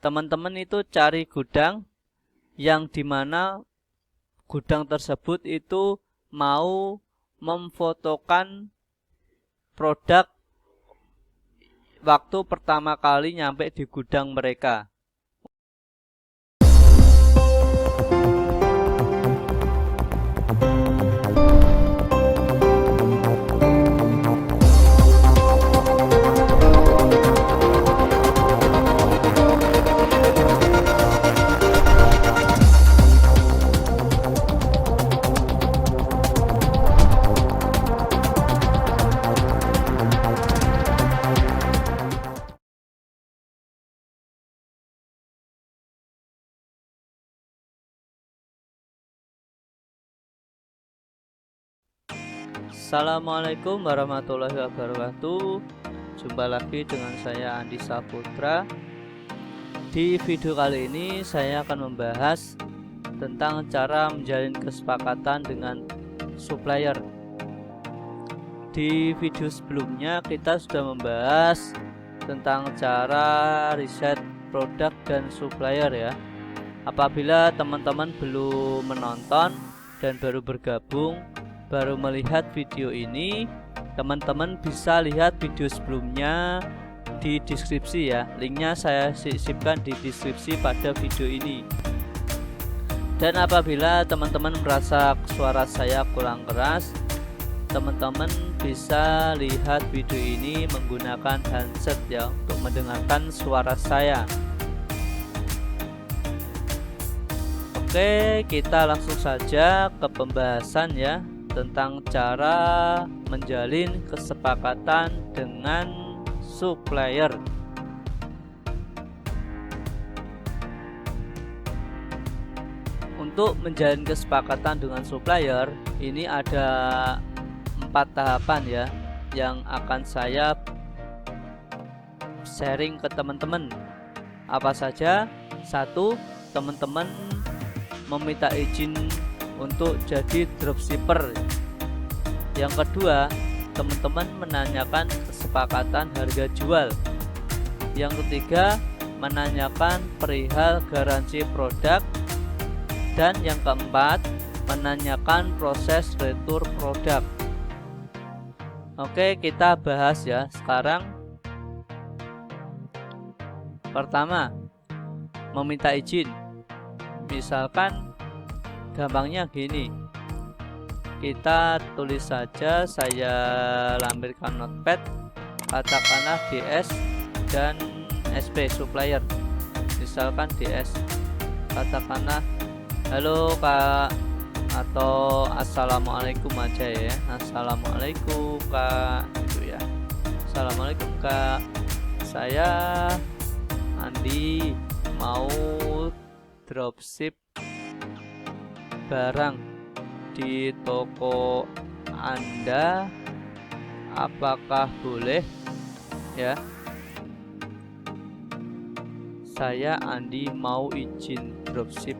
teman-teman itu cari gudang yang dimana gudang tersebut itu mau memfotokan produk waktu pertama kali nyampe di gudang mereka. Assalamualaikum warahmatullahi wabarakatuh. Jumpa lagi dengan saya Andi Saputra. Di video kali ini saya akan membahas tentang cara menjalin kesepakatan dengan supplier. Di video sebelumnya kita sudah membahas tentang cara riset produk dan supplier ya. Apabila teman-teman belum menonton dan baru bergabung, baru melihat video ini, teman-teman bisa lihat video sebelumnya di deskripsi ya. Linknya saya sisipkan di deskripsi pada video ini. Dan apabila teman-teman merasa suara saya kurang keras, teman-teman bisa lihat video ini menggunakan handset ya, untuk mendengarkan suara saya. Oke, kita langsung saja ke pembahasan ya, tentang cara menjalin kesepakatan dengan supplier. Untuk menjalin kesepakatan dengan supplier ini ada 4 tahapan ya, yang akan saya sharing ke teman-teman. Apa saja? 1. Teman-teman meminta izin untuk jadi dropshipper. Yang kedua, teman-teman menanyakan kesepakatan harga jual. Yang ketiga, menanyakan perihal garansi produk. Dan yang keempat, menanyakan proses retur produk. Oke, kita bahas ya sekarang. Pertama, meminta izin. Misalkan gampangnya gini, kita tulis saja, saya lampirkan notepad, katakanlah DS dan SP supplier. Misalkan DS, katakanlah halo Kak, atau assalamualaikum aja ya, assalamualaikum Kak, gitu ya. Assalamualaikum Kak, saya Andi mau dropship barang di toko Anda, apakah boleh ya? Saya Andi mau izin dropship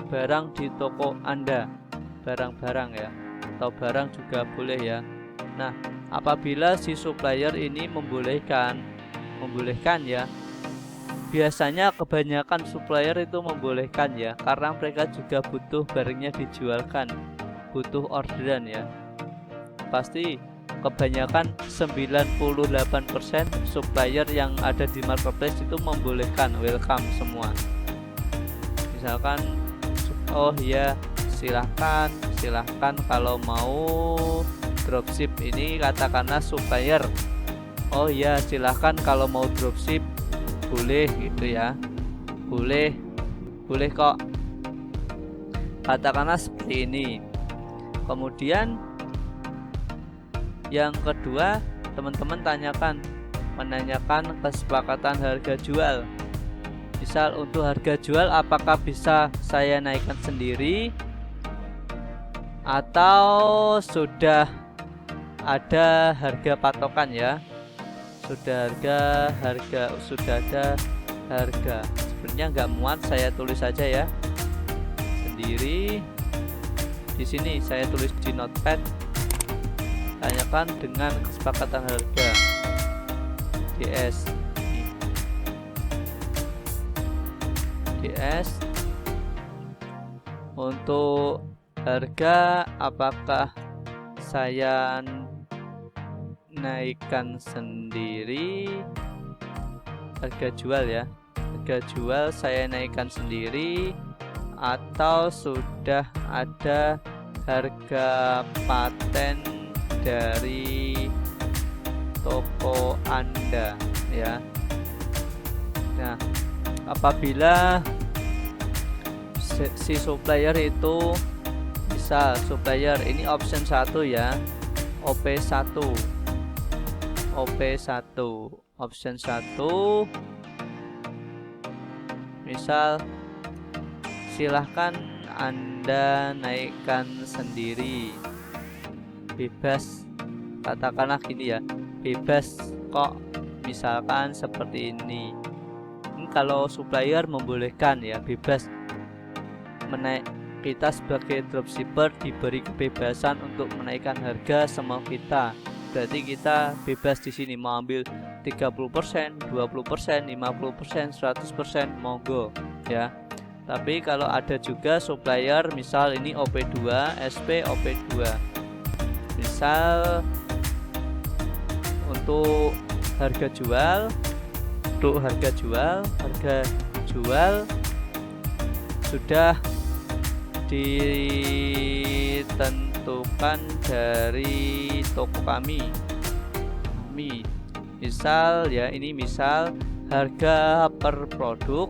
barang di toko Anda, barang-barang ya, atau barang juga boleh ya. Nah, apabila si supplier ini membolehkan ya, biasanya kebanyakan supplier itu membolehkan ya, karena mereka juga butuh barangnya dijualkan, butuh orderan ya. Pasti kebanyakan 98% supplier yang ada di marketplace itu membolehkan, welcome semua. Misalkan, oh iya silahkan kalau mau dropship ini, katakanlah supplier, oh iya silahkan kalau mau dropship boleh gitu ya, boleh kok, katakanlah seperti ini. Kemudian yang kedua, teman-teman menanyakan kesepakatan harga jual. Misal untuk harga jual, apakah bisa saya naikkan sendiri atau sudah ada harga patokan ya, sudah ada harga. Sebenarnya nggak muat, saya tulis saja ya sendiri. Di sini saya tulis di notepad, tanyakan dengan kesepakatan harga DS. DS. Untuk harga, apakah saya naikkan sendiri? Harga jual ya, harga jual saya naikkan sendiri atau sudah ada harga paten dari toko Anda ya. Nah, apabila si supplier itu misal supplier ini option 1 ya, OP1 option 1 misal silahkan Anda naikkan sendiri, bebas, katakanlah gini ya, bebas kok, misalkan seperti ini. Ini kalau supplier membolehkan ya, bebas kita sebagai dropshipper diberi kebebasan untuk menaikkan harga semau kita. Berarti kita bebas di sini mau ambil 30%, 20%, 50%, 100% monggo ya. Tapi kalau ada juga supplier misal ini OP2, SP OP2. Misal untuk harga jual sudah ditentukan dari toko kami. Misal ya, ini misal harga per produk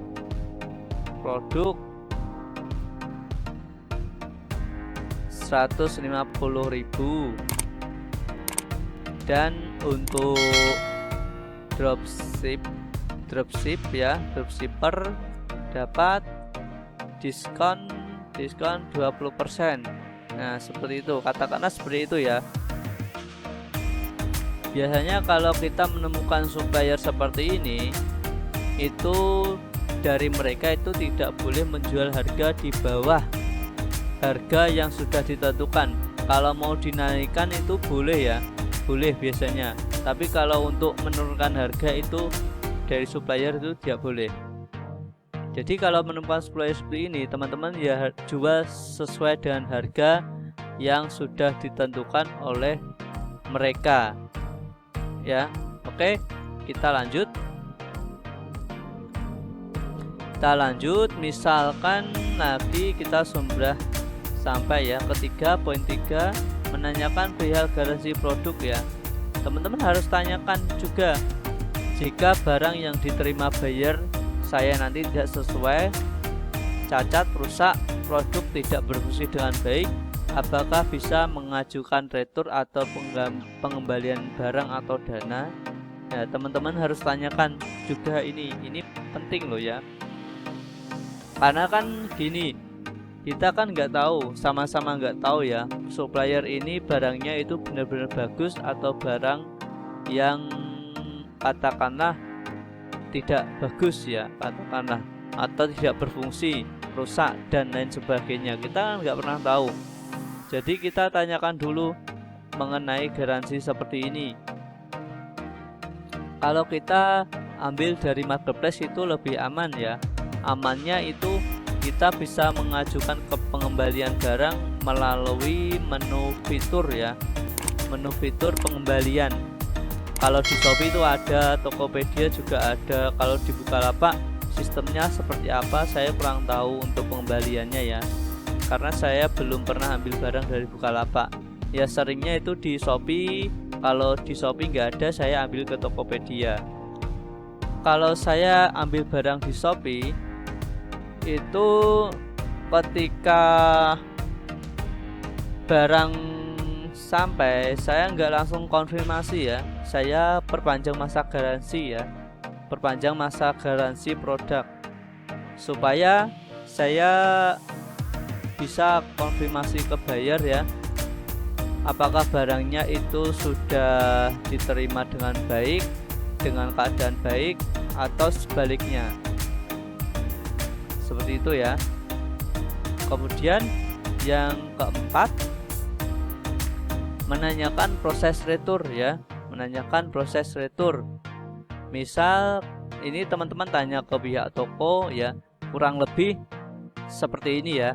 150.000, dan untuk dropshipper dapat diskon 20%. Nah, seperti itu, katakanlah seperti itu ya. Biasanya kalau kita menemukan supplier seperti ini, itu dari mereka itu tidak boleh menjual harga di bawah harga yang sudah ditentukan. Kalau mau dinaikkan itu boleh ya, boleh biasanya. Tapi kalau untuk menurunkan harga itu dari supplier itu tidak boleh. Jadi kalau menemukan supplier seperti ini, teman-teman ya jual sesuai dengan harga yang sudah ditentukan oleh mereka ya. Oke, kita lanjut. Misalkan lagi kita sudah sampai ya ke 3.3, menanyakan perihal garansi produk ya. Teman-teman harus tanyakan juga, jika barang yang diterima buyer saya nanti tidak sesuai, cacat, rusak, produk tidak berfungsi dengan baik, apakah bisa mengajukan retur atau pengembalian barang atau dana? Nah, teman-teman harus tanyakan juga ini penting loh ya. Karena kan gini, kita kan nggak tahu, sama-sama nggak tahu ya, supplier ini barangnya itu benar-benar bagus atau barang yang katakanlah tidak bagus ya, katakanlah, atau tidak berfungsi, rusak dan lain sebagainya. Kita kan nggak pernah tahu. Jadi kita tanyakan dulu mengenai garansi seperti ini. Kalau kita ambil dari marketplace itu lebih aman ya. Amannya itu kita bisa mengajukan ke pengembalian barang melalui menu fitur ya, menu fitur pengembalian. Kalau di Shopee itu ada, Tokopedia juga ada. Kalau di Bukalapak sistemnya seperti apa saya kurang tahu untuk pengembaliannya ya, karena saya belum pernah ambil barang dari Bukalapak ya. Seringnya itu di Shopee. Kalau di Shopee nggak ada, saya ambil ke Tokopedia. Kalau saya ambil barang di Shopee itu ketika barang sampai, saya nggak langsung konfirmasi ya, saya perpanjang masa garansi ya, perpanjang masa garansi produk, supaya saya bisa konfirmasi ke buyer ya, apakah barangnya itu sudah diterima dengan baik, dengan keadaan baik, atau sebaliknya, seperti itu ya. Kemudian yang keempat, menanyakan proses retur ya, menanyakan proses retur. Misal ini teman-teman tanya ke pihak toko ya, kurang lebih seperti ini ya.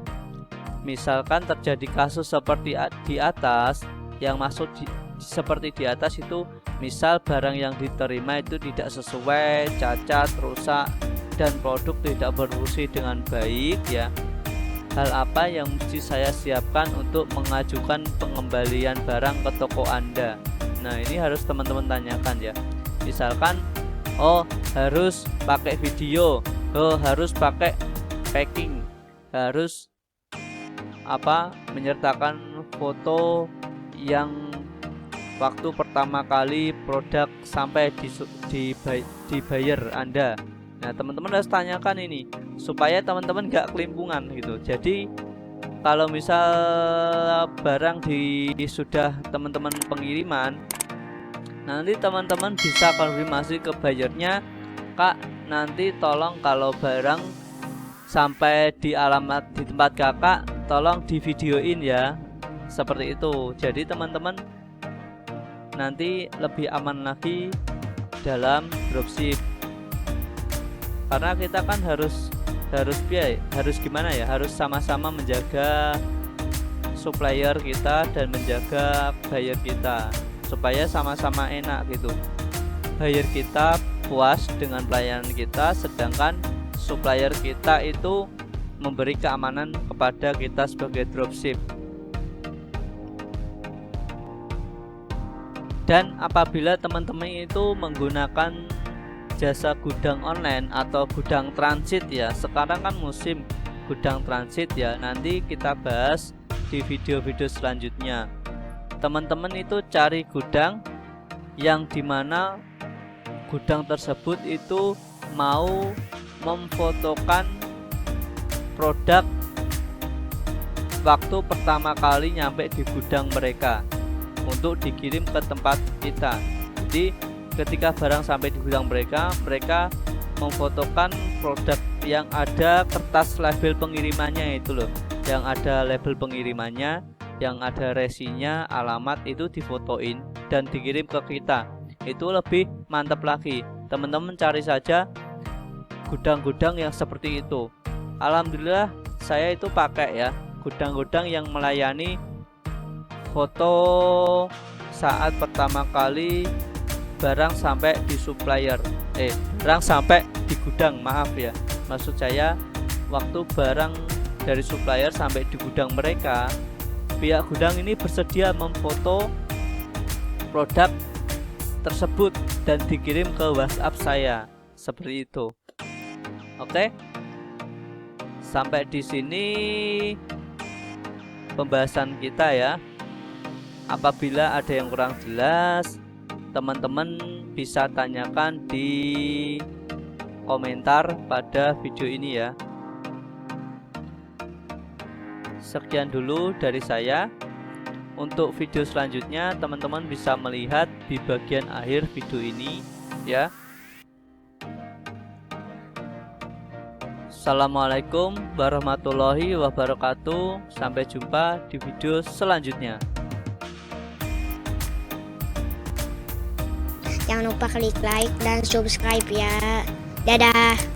Misalkan terjadi kasus seperti di atas, yang masuk seperti di atas itu misal barang yang diterima itu tidak sesuai, cacat, rusak, dan produk tidak berfungsi dengan baik ya. Hal apa yang mesti saya siapkan untuk mengajukan pengembalian barang ke toko Anda? Nah, ini harus teman-teman tanyakan ya. Misalkan, oh harus pakai video, oh harus pakai packing, harus menyertakan foto yang waktu pertama kali produk sampai di buyer Anda. Nah, teman-teman harus tanyakan ini supaya teman-teman gak kelimpungan gitu. Jadi kalau misal barang sudah teman-teman pengiriman, nanti teman-teman bisa konfirmasi ke buyernya, Kak, nanti tolong kalau barang sampai di alamat di tempat kakak, tolong di videoin ya, seperti itu. Jadi teman-teman nanti lebih aman lagi dalam dropship, karena kita kan harus gimana ya, harus sama-sama menjaga supplier kita dan menjaga buyer kita supaya sama-sama enak gitu. Buyer kita puas dengan pelayanan kita, sedangkan supplier kita itu memberi keamanan kepada kita sebagai dropship. Dan apabila teman-teman itu menggunakan jasa gudang online atau gudang transit ya, sekarang kan musim gudang transit ya, nanti kita bahas di video-video selanjutnya. Teman-teman itu cari gudang yang dimana gudang tersebut itu mau memfotokan produk waktu pertama kali nyampe di gudang mereka untuk dikirim ke tempat kita. Jadi ketika barang sampai di gudang mereka memfotokan produk yang ada kertas label pengirimannya itu loh, yang ada label pengirimannya, yang ada resinya, alamat, itu difotoin dan dikirim ke kita. Itu lebih mantap lagi. Teman-teman cari saja gudang-gudang yang seperti itu. Alhamdulillah saya itu pakai ya gudang-gudang yang melayani foto saat pertama kali barang sampai di supplier, barang sampai di gudang, maaf ya, maksud saya waktu barang dari supplier sampai di gudang mereka, pihak gudang ini bersedia memfoto produk tersebut dan dikirim ke WhatsApp saya, seperti itu. Oke, sampai di sini pembahasan kita ya. Apabila ada yang kurang jelas, teman-teman bisa tanyakan di komentar pada video ini ya. Sekian dulu dari saya. Untuk video selanjutnya teman-teman bisa melihat di bagian akhir video ini ya. Assalamualaikum warahmatullahi wabarakatuh. Sampai jumpa di video selanjutnya. Jangan lupa klik like dan subscribe ya. Dadah.